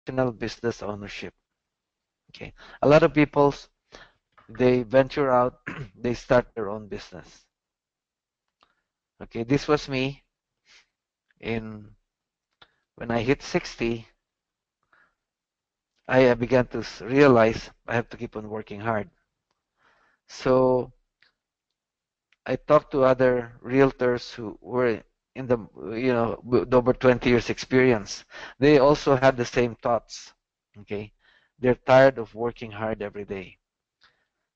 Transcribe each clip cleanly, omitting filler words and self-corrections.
traditional business ownership. Okay, a lot of people, they venture out, they start their own business. Okay, this was me in when I hit 60. I began to realize I have to keep on working hard. So I talked to other realtors who were in the, with over 20 years experience. They also had the same thoughts. Okay, they're tired of working hard every day.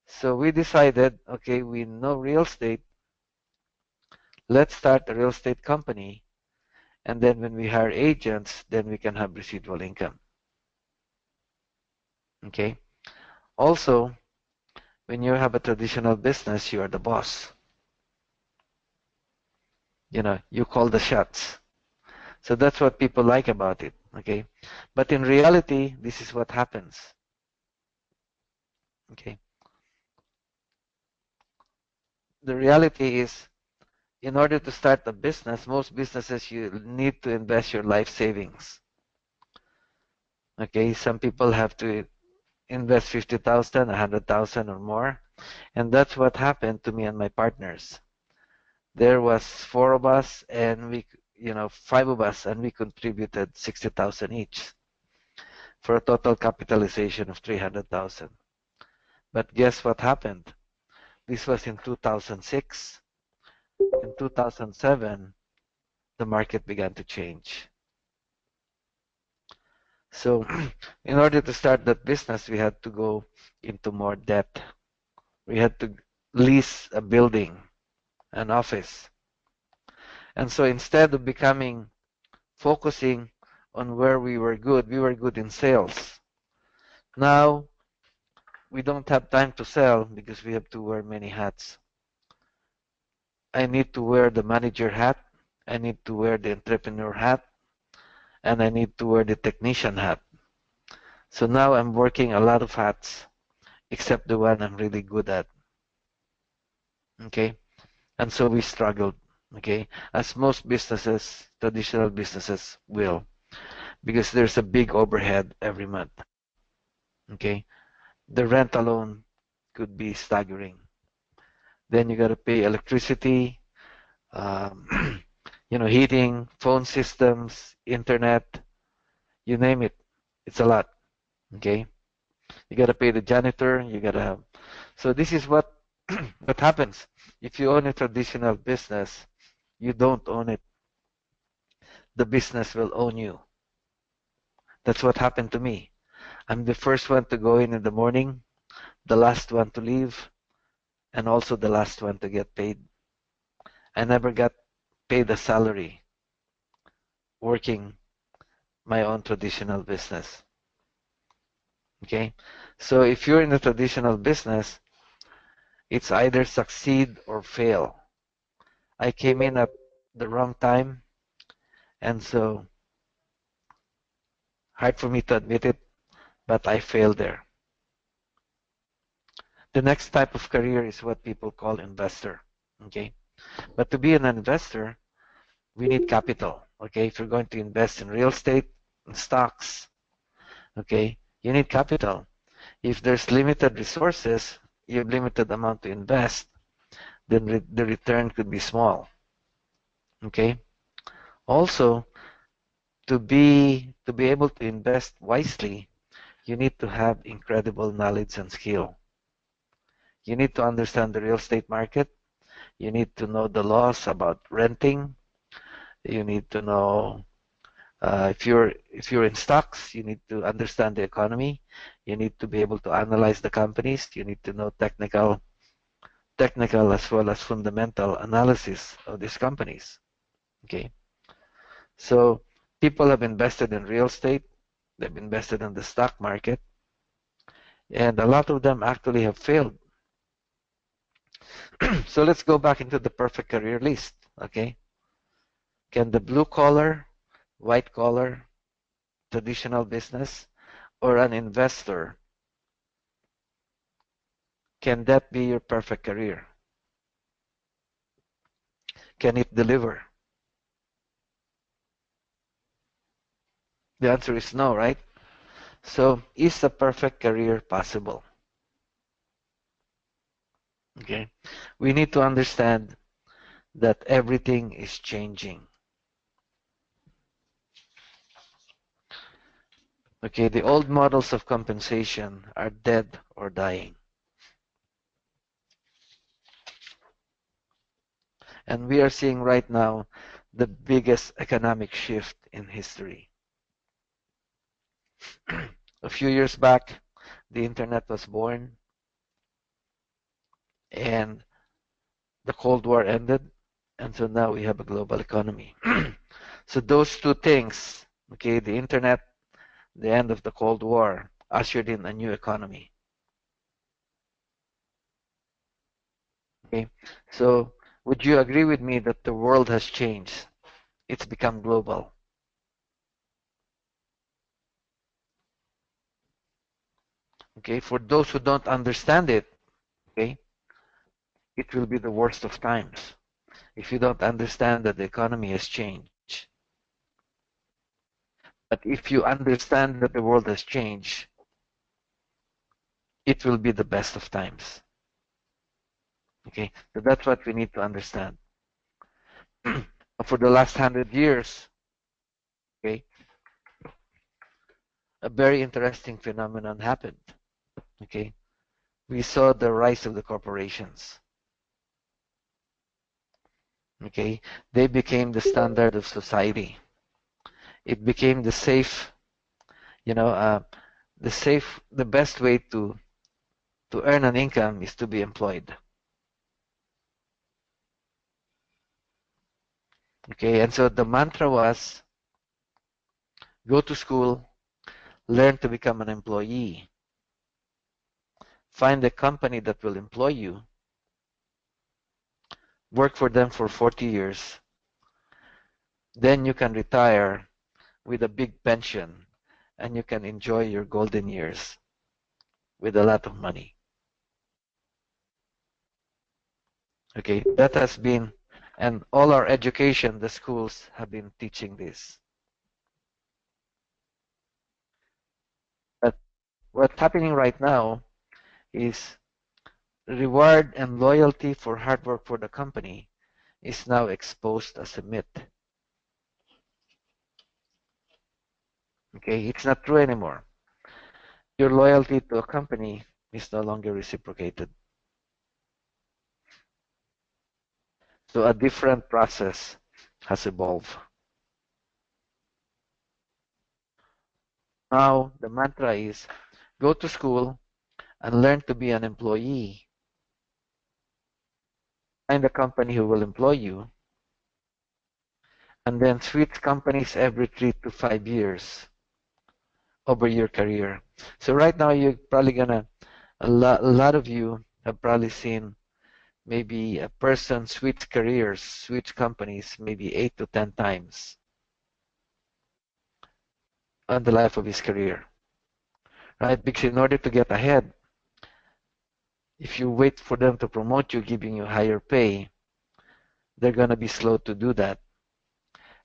So we decided, okay, we know real estate. Let's start a real estate company, and then when we hire agents, then we can have residual income. Okay. Also, when you have a traditional business, you are the boss. You call the shots. So that's what people like about it. Okay. But in reality, this is what happens. Okay. The reality is, in order to start a business, most businesses, you need to invest your life savings. Okay. Some people have to invest 50,000, 100,000 or more. And that's what happened to me and my partners. There was four of us and five of us, and we contributed 60,000 each for a total capitalization of 300,000. But guess what happened? This was in 2006. In 2007, the market began to change. So in order to start that business, we had to go into more debt. We had to lease a building, an office. And so instead of focusing on where we were good in sales. Now, we don't have time to sell because we have to wear many hats. I need to wear the manager hat, I need to wear the entrepreneur hat, and I need to wear the technician hat. So now I'm working a lot of hats, except the one I'm really good at. Okay? And so we struggled, okay? As most businesses, traditional businesses will, because there's a big overhead every month. Okay? The rent alone could be staggering. Then you got to pay electricity, heating, phone systems, internet, you name it. It's a lot. Okay? You got to pay the janitor, you got to have. So this is what what happens. If you own a traditional business, you don't own it. The business will own you. That's what happened to me. I'm the first one to go in the morning, the last one to leave, and also the last one to get paid. I never got paid a salary working my own traditional business. Okay? So if you're in a traditional business, it's either succeed or fail. I came in at the wrong time, and so hard for me to admit it, but I failed there. The next type of career is what people call investor. Okay? But to be an investor, we need capital. Okay? If you're going to invest in real estate, in stocks, okay, you need capital. If there's limited resources, you have limited amount to invest, then the return could be small. Okay? Also, to be able to invest wisely, you need to have incredible knowledge and skill. You need to understand the real estate market. You need to know the laws about renting. You need to know if you're in stocks, you need to understand the economy. You need to be able to analyze the companies. You need to know technical as well as fundamental analysis of these companies. Okay. So people have invested in real estate. They've invested in the stock market. And a lot of them actually have failed. So let's go back into the perfect career list. Okay. Can the blue collar, white collar, traditional business, or an investor, can that be your perfect career? Can it deliver? The answer is no, right? So, is a perfect career possible? Okay. We need to understand that everything is changing. Okay, the old models of compensation are dead or dying. And we are seeing right now the biggest economic shift in history. A few years back, the internet was born and the Cold War ended, and so now we have a global economy. So those two things, okay, the internet, the end of the Cold War, ushered in a new economy. Okay, so would you agree with me that the world has changed? It's become global. Okay, for those who don't understand it, okay, it will be the worst of times if you don't understand that the economy has changed. But if you understand that the world has changed, it will be the best of times. Okay, so that's what we need to understand. For the last 100 years, okay, a very interesting phenomenon happened. Okay, we saw the rise of the corporations. Okay, they became the standard of society. It became the safe, you know, the best way to earn an income is to be employed. Okay, and so the mantra was go to school, learn to become an employee, find a company that will employ you, work for them for 40 years, then you can retire with a big pension and you can enjoy your golden years with a lot of money. Okay, that has been, and all our education, the schools have been teaching this. But what's happening right now is reward and loyalty for hard work for the company is now exposed as a myth. Okay, it's not true anymore. Your loyalty to a company is no longer reciprocated. So a different process has evolved. Now the mantra is go to school and learn to be an employee. Find a company who will employ you and then switch companies every 3 to 5 years over your career. So right now you're probably gonna, a lot of you have probably seen maybe a person switch careers, switch companies maybe 8 to 10 times on the life of his career, right? Because in order to get ahead, if you wait for them to promote you, giving you higher pay, they're going to be slow to do that.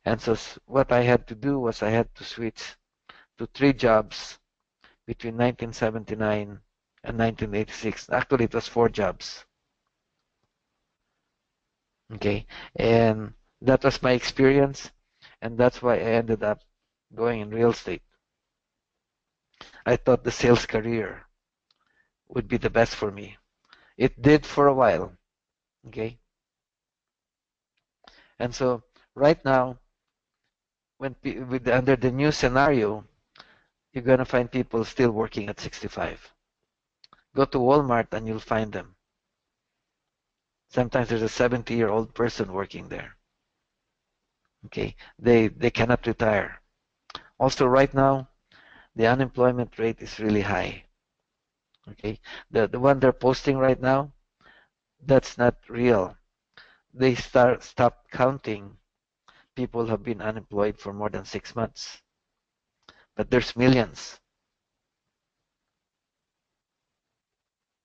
And so what I had to do was I had to switch to 3 jobs between 1979 and 1986. Actually, it was 4 jobs. Okay. And that was my experience. And that's why I ended up going in real estate. I thought the sales career would be the best for me. It did for a while. Okay. And so right now, under the new scenario, you're going to find people still working at 65. Go to Walmart and you'll find them. Sometimes there's a 70-year-old person working there. Okay, they cannot retire. Also, right now, the unemployment rate is really high. Okay, the one they're posting right now, that's not real. They stop counting people who have been unemployed for more than 6 months. But there's millions.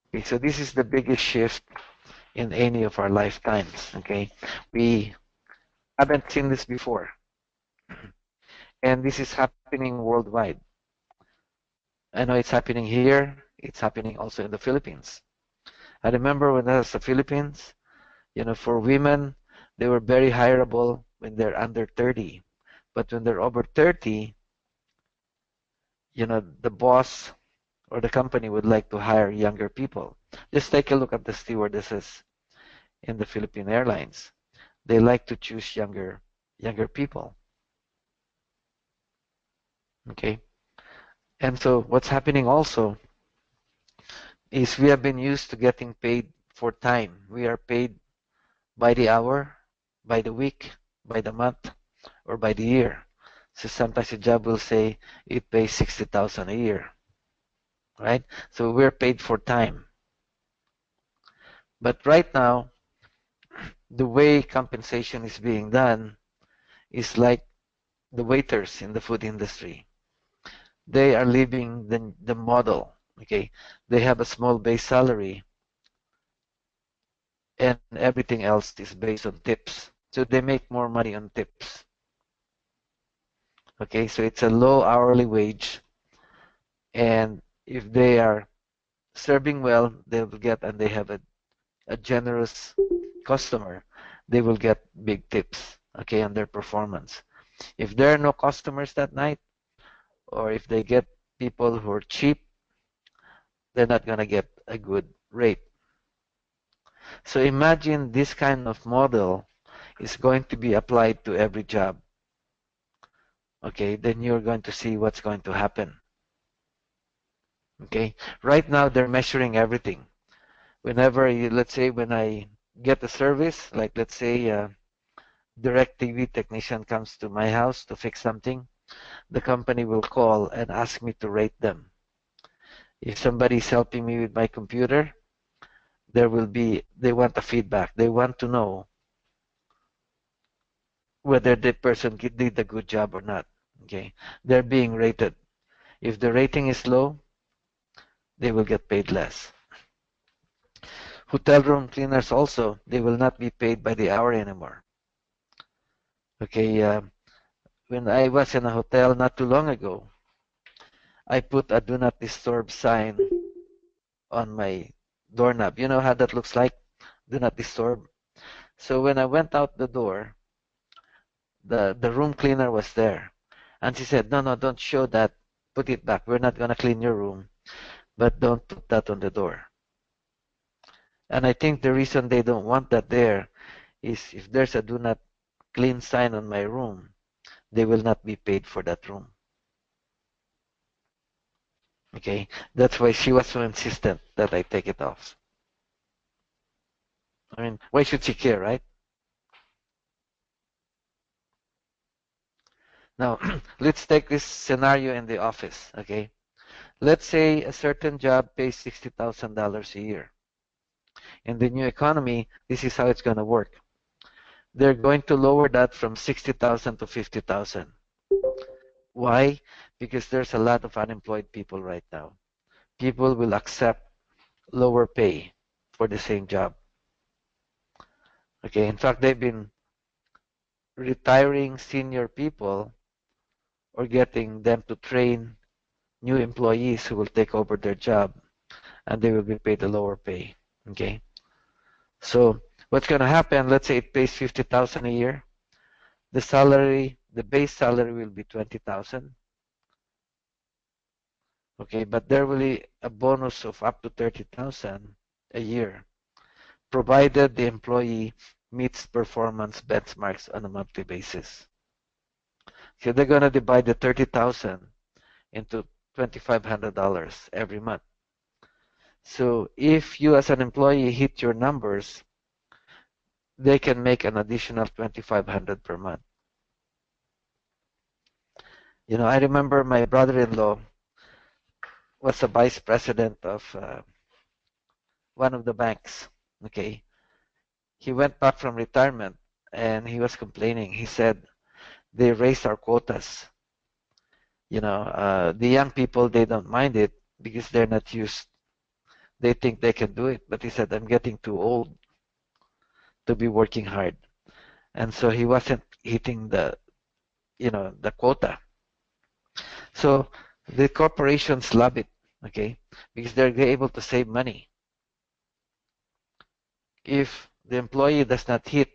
Okay, so this is the biggest shift in any of our lifetimes. Okay, we haven't seen this before, and this is happening worldwide. I know it's happening here. It's happening also in the Philippines. I remember when I was in the Philippines, for women, they were very hireable when they're under 30. But when they're over 30, the boss or the company would like to hire younger people. Just take a look at the stewardesses in the Philippine Airlines. They like to choose younger people. Okay. And so what's happening also is we have been used to getting paid for time. We are paid by the hour, by the week, by the month, or by the year. So sometimes a job will say it pays 60,000 a year, right? So we're paid for time. But right now, the way compensation is being done is like the waiters in the food industry. They are leaving the model. Okay, they have a small base salary, and everything else is based on tips. So they make more money on tips. Okay, so it's a low hourly wage, and if they are serving well, they will get, and they have a generous customer, they will get big tips, okay, on their performance. If there are no customers that night, or if they get people who are cheap, they're not going to get a good rate. So imagine this kind of model is going to be applied to every job. Okay, then you're going to see what's going to happen. Okay, right now they're measuring everything. Whenever let's say when I get a service, like let's say direct TV technician comes to my house to fix something, the company will call and ask me to rate them. If somebody's helping me with my computer, they want a feedback. They want to know whether the person did a good job or not. Okay, they're being rated. If the rating is low, they will get paid less. Hotel room cleaners also, they will not be paid by the hour anymore. Okay, when I was in a hotel not too long ago, I put a do not disturb sign on my doorknob. You know how that looks like? Do not disturb. So when I went out the door, the room cleaner was there. And she said, no, don't show that. Put it back. We're not going to clean your room, but don't put that on the door. And I think the reason they don't want that there is if there's a do not clean sign on my room, they will not be paid for that room. Okay, that's why she was so insistent that I take it off. I mean, why should she care, right? Now, let's take this scenario in the office, okay? Let's say a certain job pays $60,000 a year. In the new economy, this is how it's going to work. They're going to lower that from 60,000 to 50,000. Why? Because there's a lot of unemployed people right now. People will accept lower pay for the same job. Okay, in fact, they've been retiring senior people or getting them to train new employees who will take over their job, and they will be paid a lower pay. Okay, so what's going to happen? Let's say it pays 50,000 a year. The base salary will be 20,000. Okay, but there will be a bonus of up to 30,000 a year, provided the employee meets performance benchmarks on a monthly basis. So they're going to divide the 30,000 into $2,500 every month. So if you as an employee hit your numbers, they can make an additional $2,500 per month. I remember my brother-in-law was a vice president of one of the banks. Okay, he went back from retirement and he was complaining. He said they raised our quotas. The young people, they don't mind it because they're not used. They think they can do it. But he said, I'm getting too old to be working hard. And so he wasn't hitting the quota. So The corporations love it, okay, because they're able to save money. If the employee does not hit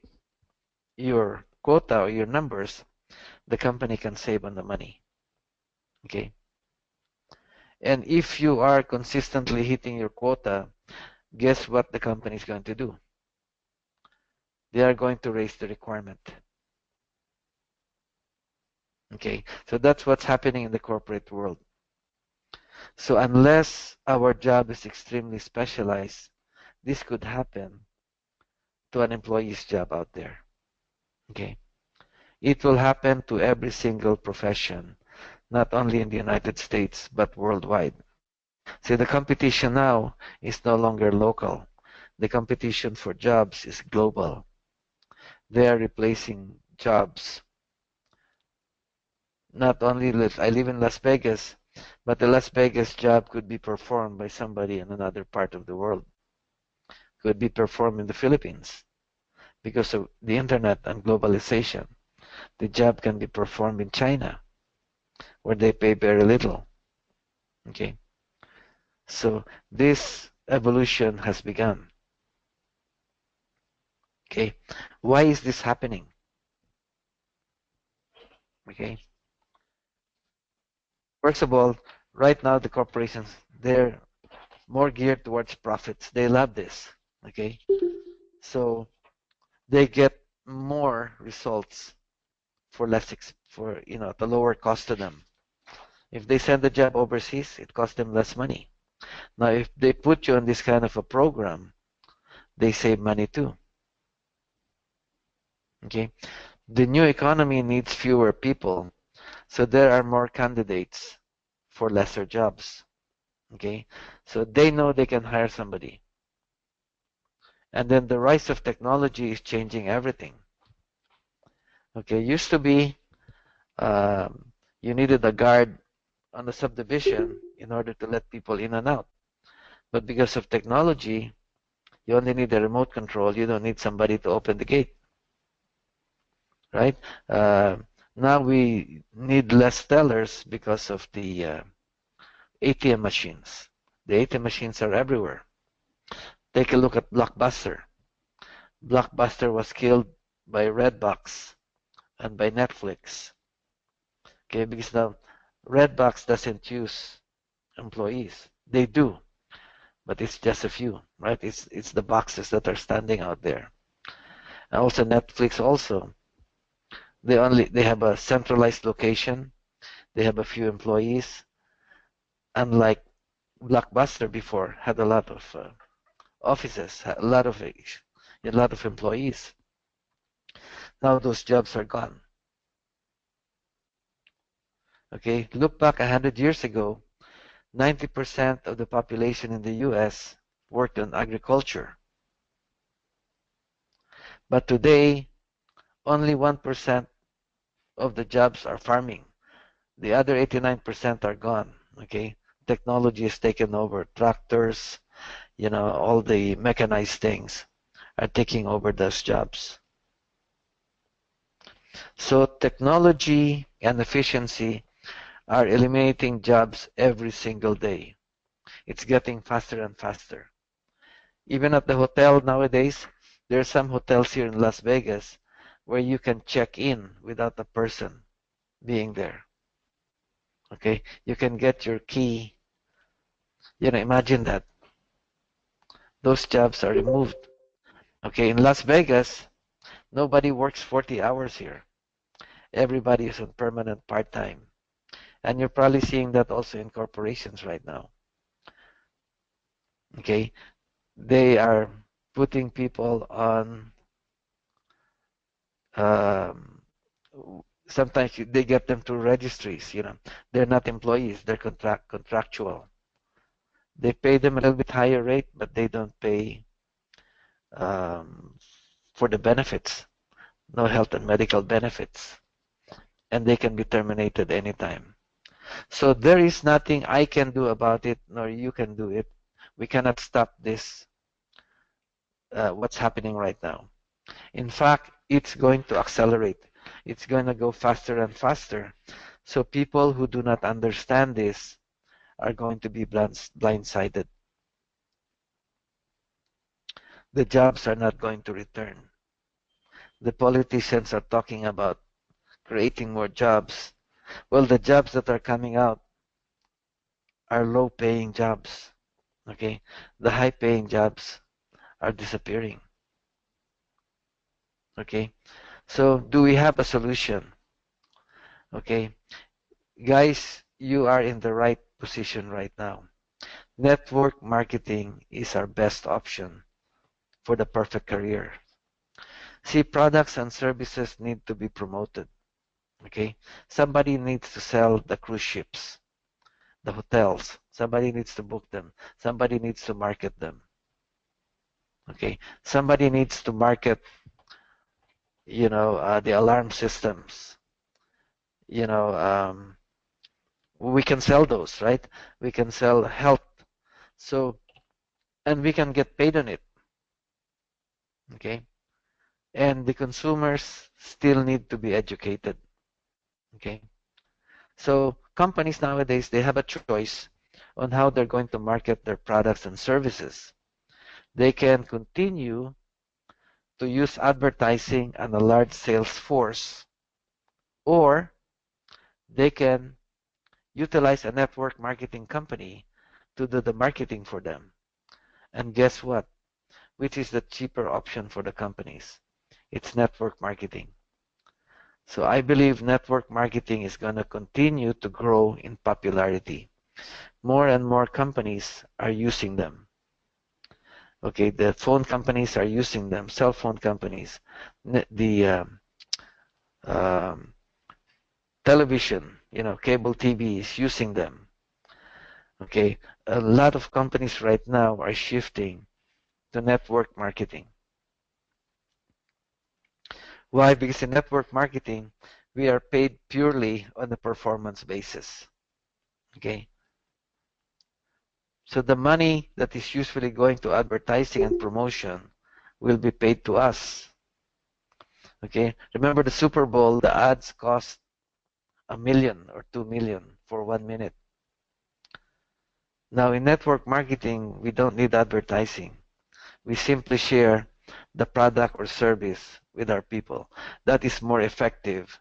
your quota or your numbers, the company can save on the money, okay. And if you are consistently hitting your quota, guess what the company is going to do? They are going to raise the requirement. Okay, so that's what's happening in the corporate world. So unless our job is extremely specialized, this could happen to an employee's job out there. Okay, it will happen to every single profession, not only in the United States but worldwide. See, the competition now is no longer local. The competition for jobs is global. They are replacing jobs. Not only I live in Las Vegas, but the Las Vegas job could be performed by somebody in another part of the world. Could be performed in the Philippines because of the internet and globalization. The job can be performed in China where they pay very little. Okay, so this evolution has begun. Okay, why is this happening? Okay, first of all, right now the corporations, they're more geared towards profits. They love this. Okay, so they get more results for less for at a lower cost to them. If they send the job overseas, it costs them less money. Now, if they put you on this kind of a program, they save money too. Okay, the new economy needs fewer people, so there are more candidates for lesser jobs. Okay, so they know they can hire somebody. And then the rise of technology is changing everything. Okay, used to be you needed a guard on the subdivision in order to let people in and out. But because of technology, you only need a remote control. You don't need somebody to open the gate, right? Uh, Now we need less tellers because of the ATM machines. The ATM machines are everywhere. Take a look at Blockbuster. Blockbuster was killed by Redbox and by Netflix. Okay, because now Redbox doesn't use employees. They do, but it's just a few, right? It's the boxes that are standing out there. And also Netflix also. They have a centralized location. They have a few employees. Unlike Blockbuster before had a lot of offices, had a lot of employees. Now those jobs are gone. Okay, look back 100 years ago, 90% of the population in the US worked on agriculture. But today, only 1% of the jobs are farming. The other 89% are gone. Okay, technology has taken over. Tractors, all the mechanized things are taking over those jobs. So technology and efficiency are eliminating jobs every single day. It's getting faster and faster. Even at the hotel nowadays, there are some hotels here in Las Vegas where you can check in without a person being there. Okay, you can get your key. Imagine that. Those jobs are removed. Okay, in Las Vegas, nobody works 40 hours here. Everybody is on permanent part-time. And you're probably seeing that also in corporations right now. Okay, they are putting people on um, sometimes they get them through registries. They're not employees, they're contractual. They pay them a little bit higher rate, but they don't pay um, for the benefits. No health and medical benefits, and they can be terminated anytime. So there is nothing I can do about it, nor you can do it. We cannot stop this, what's happening right now. In fact, it's going to accelerate. It's going to go faster and faster. So people who do not understand this are going to be blindsided. The jobs are not going to return. The politicians are talking about creating more jobs. Well, the jobs that are coming out are low paying jobs. Okay. The high paying jobs are disappearing. Okay. So do we have a solution? Okay. Guys, you are in the right position right now. Network marketing is our best option for the perfect career. See, products and services need to be promoted. Okay. Somebody needs to sell the cruise ships, the hotels. Somebody needs to book them. Somebody needs to market them. Okay. Somebody needs to market, the alarm systems. You know, we can sell those, right? We can sell health. So, and we can get paid on it. Okay. And the consumers still need to be educated. Okay. So companies nowadays, they have a choice on how they're going to market their products and services. They can continue to use advertising and a large sales force, or they can utilize a network marketing company to do the marketing for them. And guess what? Which is the cheaper option for the companies? It's network marketing. So I believe network marketing is going to continue to grow in popularity. More and more companies are using them. Okay, the phone companies are using them, cell phone companies, the um, television, cable TV is using them. Okay, a lot of companies right now are shifting to network marketing. Why? Because in network marketing, we are paid purely on a performance basis. Okay, so the money that is usually going to advertising and promotion will be paid to us. Okay, remember the Super Bowl, the ads cost $1 million or $2 million for 1 minute. Now in network marketing, we don't need advertising. We simply share the product or service with our people. That is more effective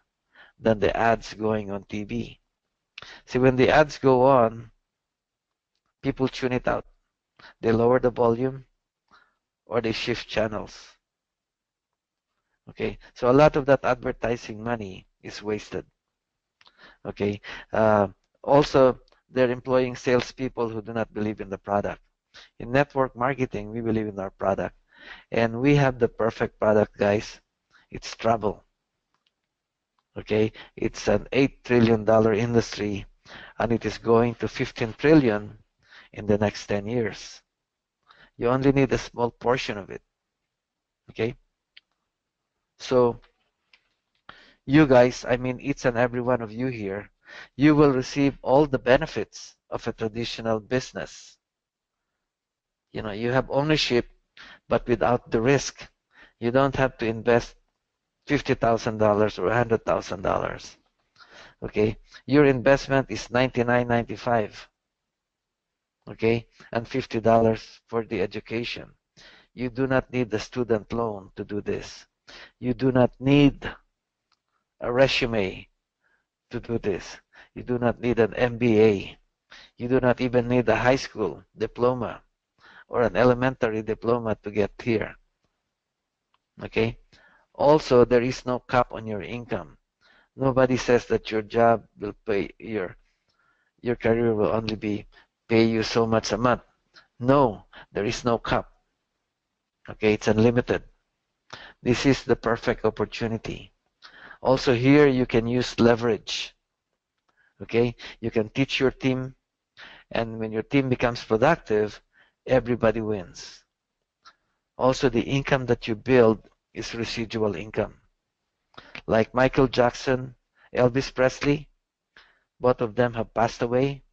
than the ads going on TV. See, when the ads go on, people tune it out. They lower the volume or they shift channels. Okay, so a lot of that advertising money is wasted. Okay, uh, also they're employing salespeople who do not believe in the product. In network marketing, we believe in our product, and we have the perfect product, guys. It's travel. Okay, it's an $8 trillion industry, and it is going to 15 trillion in the next 10 years. You only need a small portion of it. Okay, so you guys, I mean each and every one of you here, you will receive all the benefits of a traditional business. You have ownership, but without the risk. You don't have to invest $50,000 or $100,000. Okay, your investment is $99.95. Okay, and $50 for the education. You do not need the student loan to do this. You do not need a resume to do this. You do not need an MBA. You do not even need a high school diploma or an elementary diploma to get here. Okay? Also, there is no cap on your income. Nobody says that your job will pay your career will only pay you so much a month. No, there is no cap. Okay, it's unlimited. This is the perfect opportunity. Also here you can use leverage. Okay, you can teach your team, and when your team becomes productive, everybody wins. Also, the income that you build is residual income. Like Michael Jackson, Elvis Presley, both of them have passed away,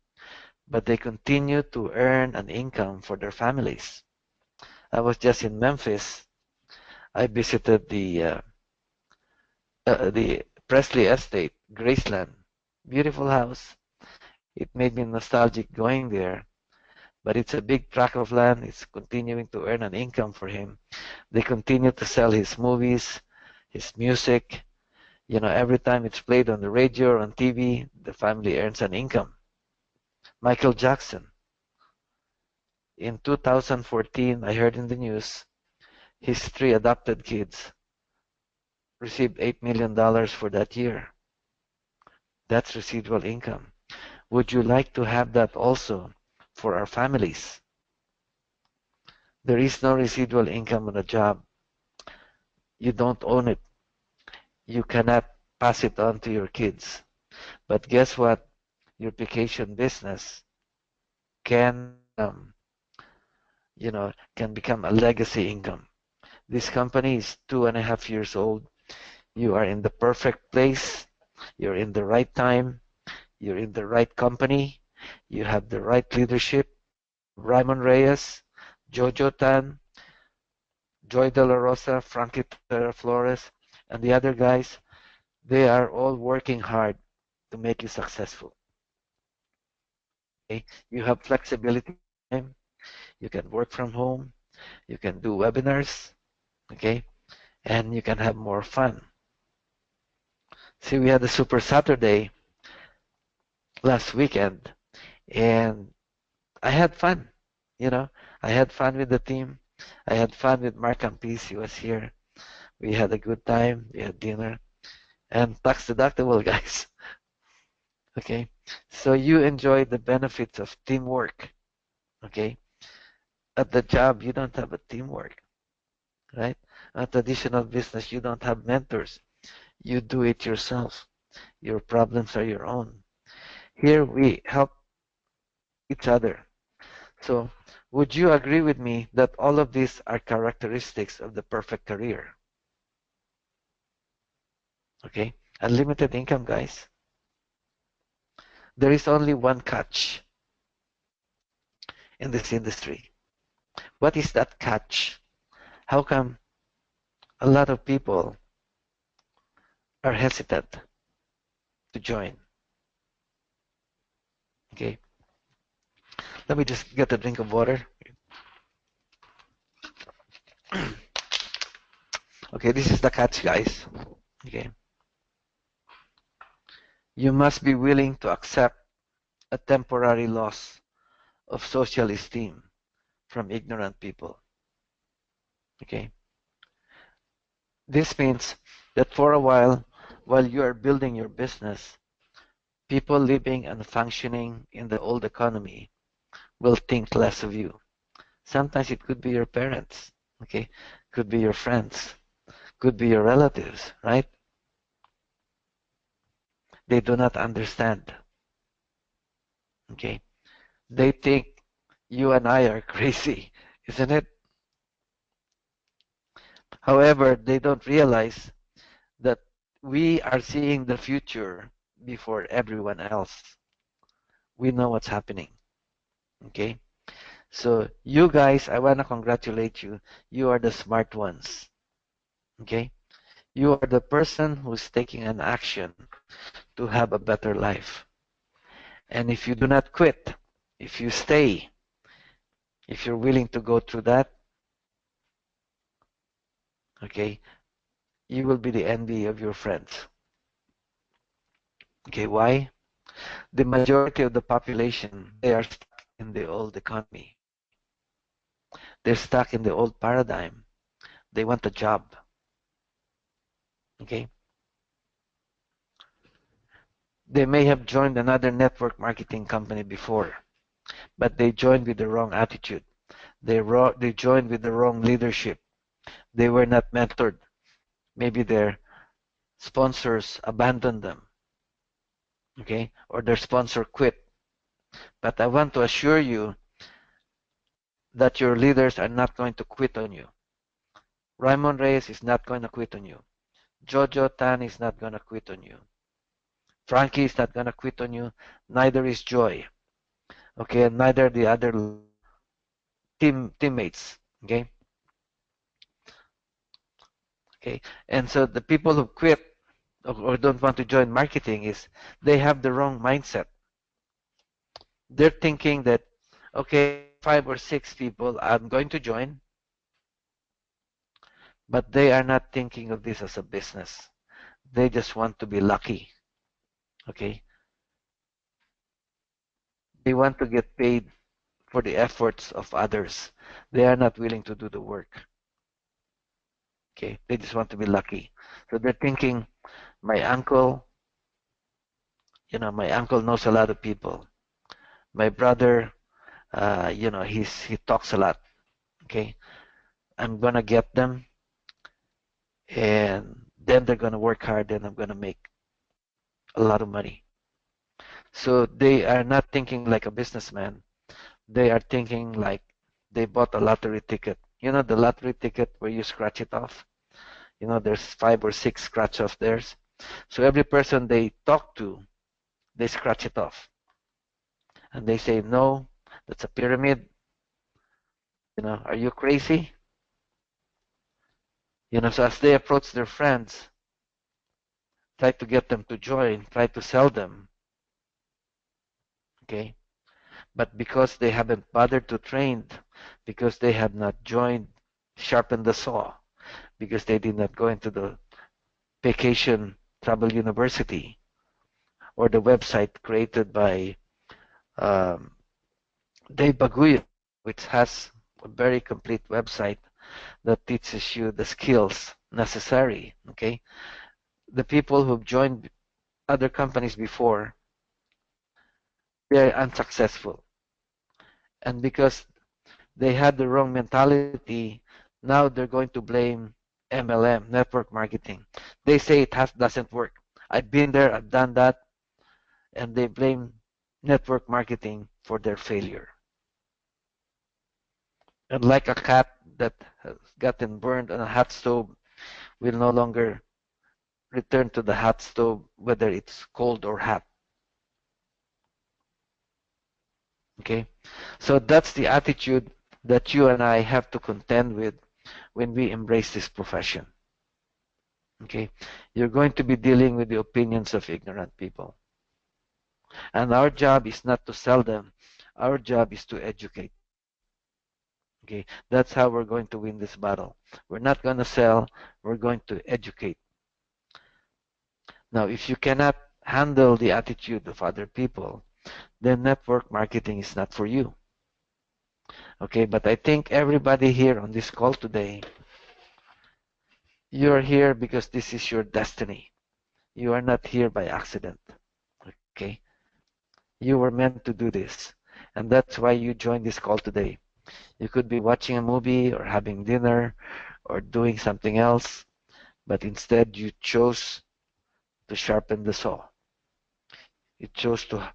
but they continue to earn an income for their families. I was just in Memphis. I visited the Presley estate, Graceland. Beautiful house. It made me nostalgic going there. But it's a big tract of land. It's continuing to earn an income for him. They continue to sell his movies, his music. You know, every time it's played on the radio or on TV, the family earns an income. Michael Jackson. In 2014, I heard in the news, his three adopted kids received $8 million for that year. That's residual income. Would you like to have that also for our families? There is no residual income on a job. You don't own it. You cannot pass it on to your kids. But guess what? Your vacation business can can become a legacy income. This company is 2.5 years old. You are in the perfect place. You're in the right time. You're in the right company. You have the right leadership. Raymond Reyes, Jojo Tan, Joy De La Rosa, Frankie Flores, and the other guys, they are all working hard to make you successful. Okay? You have flexibility time. You can work from home. You can do webinars. Okay? And you can have more fun. See, we had a Super Saturday last weekend, and I had fun. You know, I had fun with the team. I had fun with Mark Campis. He was here. We had a good time. We had dinner. And tax deductible, guys. Okay? So you enjoy the benefits of teamwork. Okay? At the job, you don't have a teamwork. Right? A traditional business, you don't have mentors. You do it yourself. Your problems are your own. Here we help each other. So would you agree with me that all of these are characteristics of the perfect career? Okay? Unlimited income, guys. There is only one catch in this industry. What is that catch? How come a lot of people are hesitant to join? Okay? Let me just get a drink of water. Okay, this is the catch, guys. Okay. You must be willing to accept a temporary loss of social esteem from ignorant people. Okay. This means that for a while you are building your business, people living and functioning in the old economy will think less of you. Sometimes it could be your parents, okay? Could be your friends, could be your relatives, right? They do not understand, okay? They think you and I are crazy, isn't it? However, they don't realize that we are seeing the future before everyone else. We know what's happening, okay? So you guys, I want to congratulate you. You are the smart ones, okay? You are the person who's taking an action to have a better life. And if you do not quit, if you stay, if you're willing to go through that, okay, you will be the envy of your friends. Okay, why? The majority of the population, they are stuck in the old economy. They're stuck in the old paradigm. They want a job. Okay? They may have joined another network marketing company before, but they joined with the wrong attitude. They joined with the wrong leadership. They were not mentored. Maybe their sponsors abandoned them, okay, or their sponsor quit. But I want to assure you that your leaders are not going to quit on you. Raymond Reyes is not going to quit on you. Jojo Tan is not going to quit on you. Frankie is not going to quit on you. Neither is Joy. Okay, and neither the other teammates. Okay. Okay. And so the people who quit, or don't want to join marketing is they have the wrong mindset. They're thinking that, okay, five or six people I'm going to join, but they are not thinking of this as a business. They just want to be lucky. Okay. They want to get paid for the efforts of others. They are not willing to do the work. Okay. They just want to be lucky. So they're thinking, my uncle, my uncle knows a lot of people. My brother, he talks a lot. Okay. I'm gonna get them, and then they're gonna work hard, and I'm gonna make a lot of money. So they are not thinking like a businessman. They are thinking like they bought a lottery ticket. You know the lottery ticket where you scratch it off? There's five or six scratch off theirs. So every person they talk to, they scratch it off. And they say, no, that's a pyramid. Are you crazy? So as they approach their friends, try to get them to join, try to sell them, okay? But because they haven't bothered to train, because they have not joined, sharpened the saw, because they did not go into the vacation travel university or the website created by um, Dave Baguio, which has a very complete website that teaches you the skills necessary. Okay, the people who've joined other companies before, they're unsuccessful, and because they had the wrong mentality, now they're going to blame MLM, network marketing. They say doesn't work. I've been there, I've done that, and they blame network marketing for their failure. And like a cat that has gotten burned on a hot stove will no longer return to the hot stove whether it's cold or hot. Okay? So that's the attitude that you and I have to contend with when we embrace this profession. Okay? You're going to be dealing with the opinions of ignorant people. And our job is not to sell them. Our job is to educate. Okay? That's how we're going to win this battle. We're not going to sell, we're going to educate. Now, if you cannot handle the attitude of other people, then network marketing is not for you. Okay, but I think everybody here on this call today, you're here because this is your destiny. You are not here by accident. Okay, you were meant to do this, and that's why you joined this call today. You could be watching a movie or having dinner or doing something else, but instead you chose to sharpen the saw. You chose to.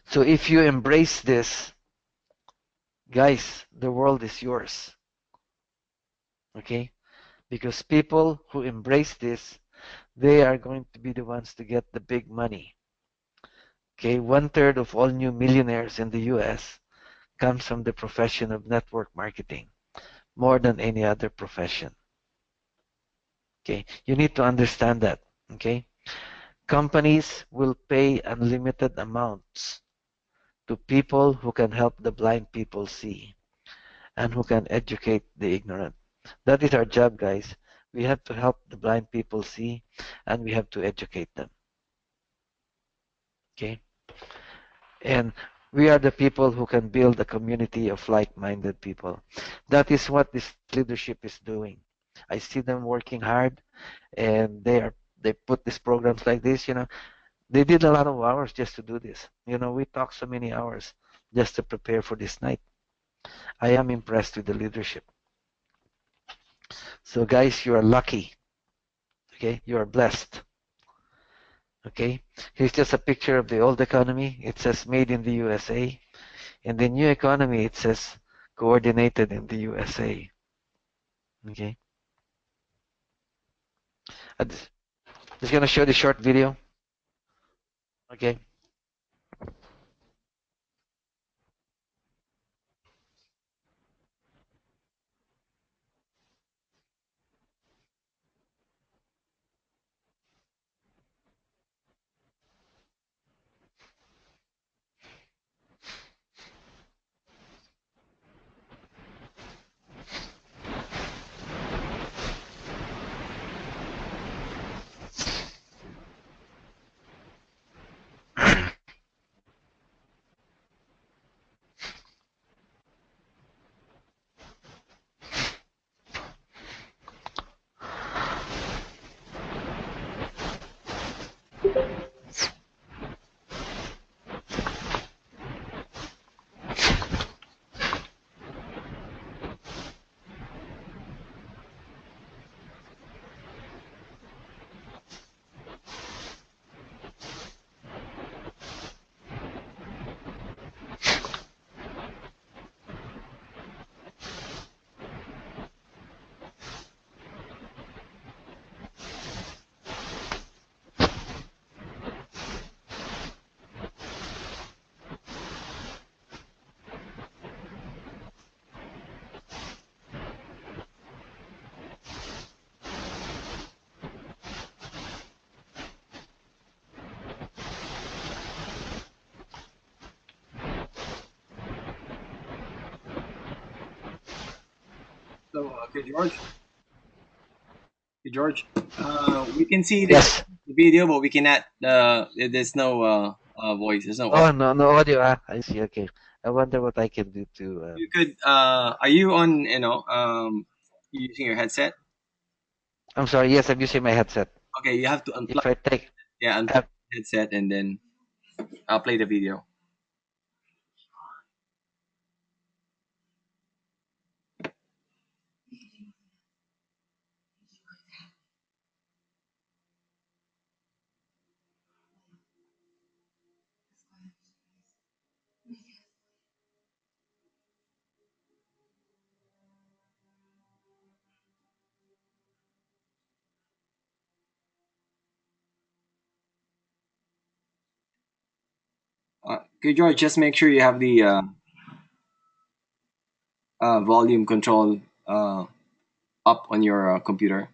So if you embrace this, guys, the world is yours. Okay? Because people who embrace this, they are going to be the ones to get the big money. Okay? 1/3 of all new millionaires in the US comes from the profession of network marketing, more than any other profession. Okay? You need to understand that. Okay? Companies will pay unlimited amounts to people who can help the blind people see and who can educate the ignorant. That is our job, guys. We have to help the blind people see and we have to educate them. Okay? And we are the people who can build a community of like-minded people. That is what this leadership is doing. I see them working hard and they put these programs like this. They did a lot of hours just to do this. We talked so many hours just to prepare for this night. I am impressed with the leadership. So guys, you are lucky. Okay? You are blessed. Okay? Here's just a picture of the old economy. It says made in the USA. In the new economy, it says coordinated in the USA. Okay? I'm just going to show the short video. Okay? So, George, we can see Yes. the video, but we cannot. There's no voice. There's no audio. Oh, no, no audio. Ah, I see. Okay. I wonder what I can do to. You could. Are you on? Using your headset? I'm sorry. Yes, I'm using my headset. Okay, you have to If unplug. I take. Yeah, unplug Uh, the headset and then I'll play the video. Okay, George, just make sure you have the volume control up on your computer.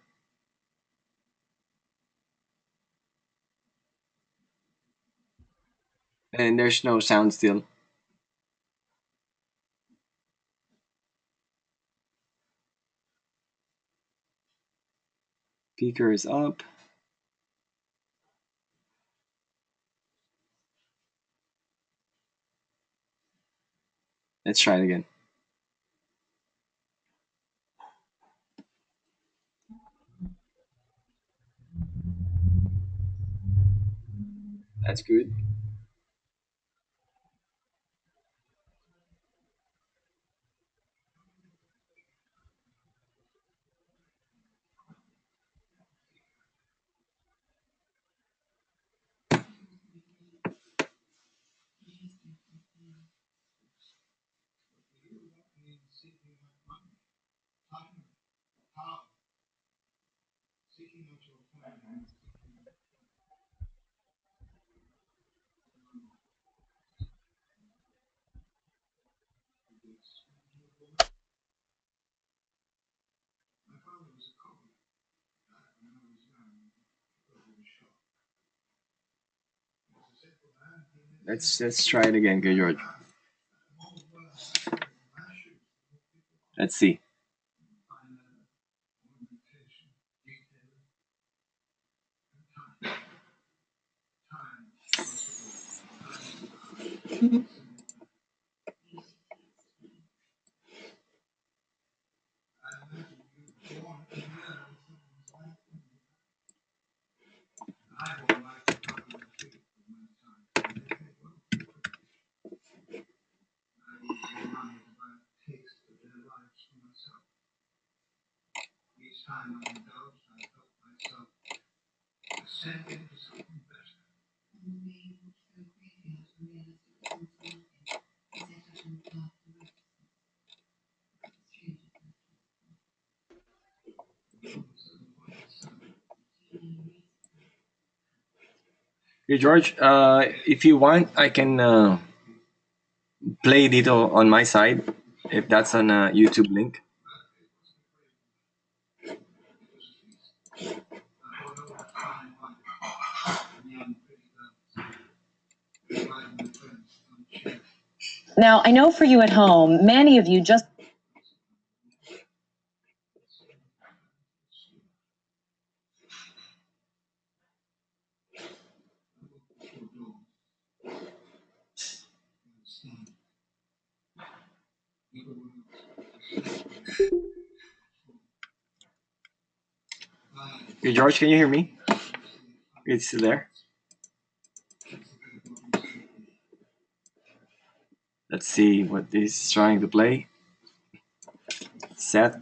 And there's no sound still. Speaker is up. Let's try it again. That's good. Let's try it again, good George. Let's see. Hey George, if you want, I can play it on my side if that's on a YouTube link. Now, I know for you at home, many of you just. Hey George, can you hear me? It's there. Let's see what this is trying to play. Set.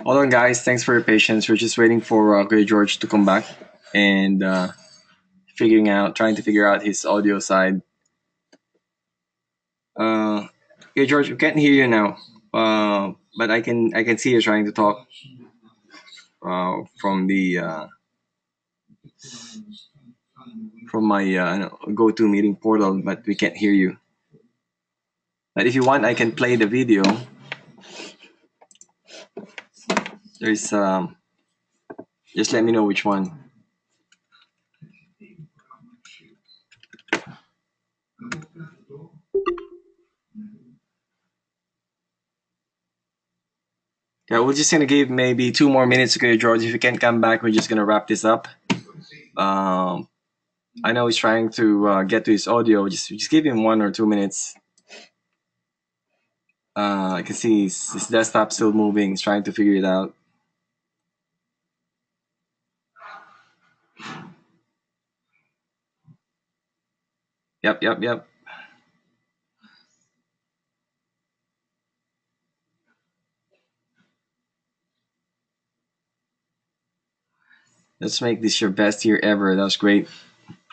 Hold on, guys. Thanks for your patience. We're just waiting for Good George to come back and trying to figure out his audio side. Good George, we can't hear you now, but I can see you trying to talk from the from my go-to meeting portal, but we can't hear you. But if you want, I can play the video. There's just let me know which one. Yeah, we're just gonna give maybe 2 more minutes to George. If you can't come back, we're just gonna wrap this up. I know he's trying to get to his audio. Just give him 1 or 2 minutes. I can see his desktop still moving. He's trying to figure it out. Yep. Let's make this your best year ever. That was great.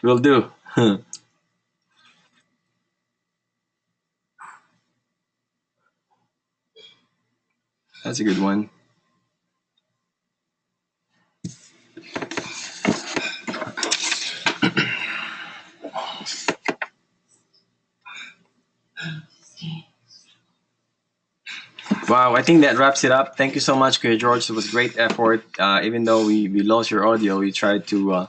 Will do. That's a good one. Wow, I think that wraps it up. Thank you so much, George. It was great effort. Even though we lost your audio, we tried to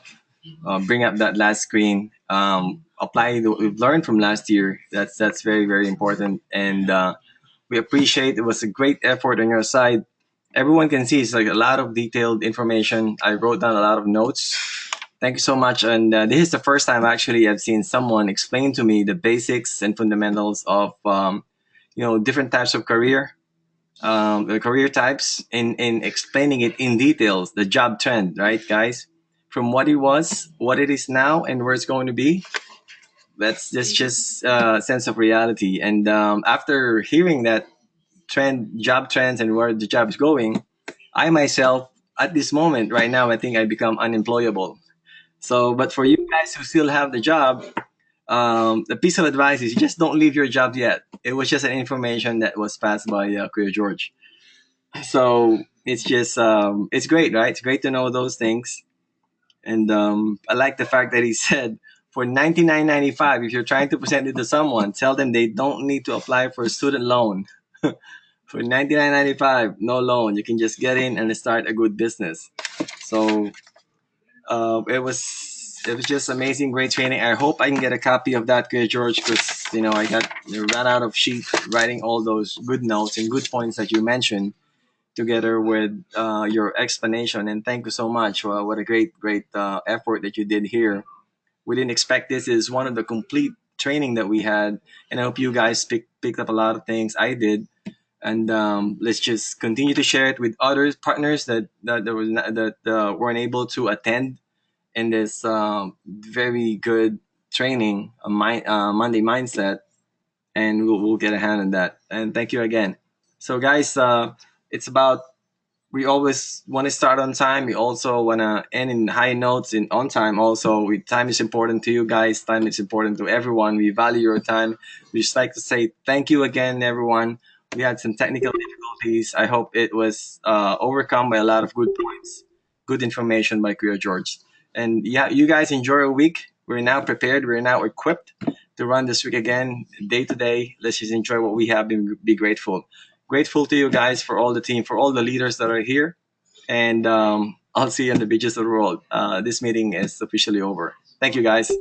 bring up that last screen. Apply what we've learned from last year. That's very very important, and we appreciate. It was a great effort on your side. Everyone can see it's like a lot of detailed information. I wrote down a lot of notes. Thank you so much. And this is the first time actually I've seen someone explain to me the basics and fundamentals of different types of the career types, in explaining it in details, the job trend, right, guys? From what it was, what it is now, and where it's going to be. That's just a sense of reality. And after hearing that job trends, and where the job is going, I myself, at this moment, right now, I think I become unemployable. So, but for you guys who still have the job, the piece of advice is just don't leave your job yet. It was just an information that was passed by Career George. So it's just it's great, right? It's great to know those things. And I like the fact that he said for 99.95, if you're trying to present it to someone, tell them they don't need to apply for a student loan. For 99.95, no loan, you can just get in and start a good business. So it was just amazing, great training. I hope I can get a copy of that, George, because I ran out of sheet writing all those good notes and good points that you mentioned, together with your explanation. And thank you so much. What a great effort that you did here. We didn't expect this. Is one of the complete training that we had, and I hope you guys picked up a lot of things. I did. And let's just continue to share it with other partners that weren't able to attend in this very good training, Monday mindset, and we'll get a hand on that. And thank you again. So, guys, it's about, we always want to start on time. We also want to end in high notes in on time. Also, time is important to you guys. Time is important to everyone. We value your time. We just like to say thank you again, everyone. We had some technical difficulties. I hope it was overcome by a lot of good points, good information by Kuya George. And yeah, you guys enjoy your week. We're now prepared. We're now equipped to run this week again, day to day. Let's just enjoy what we have and be grateful. Grateful to you guys, for all the team, for all the leaders that are here. And I'll see you on the beaches of the world. This meeting is officially over. Thank you, guys.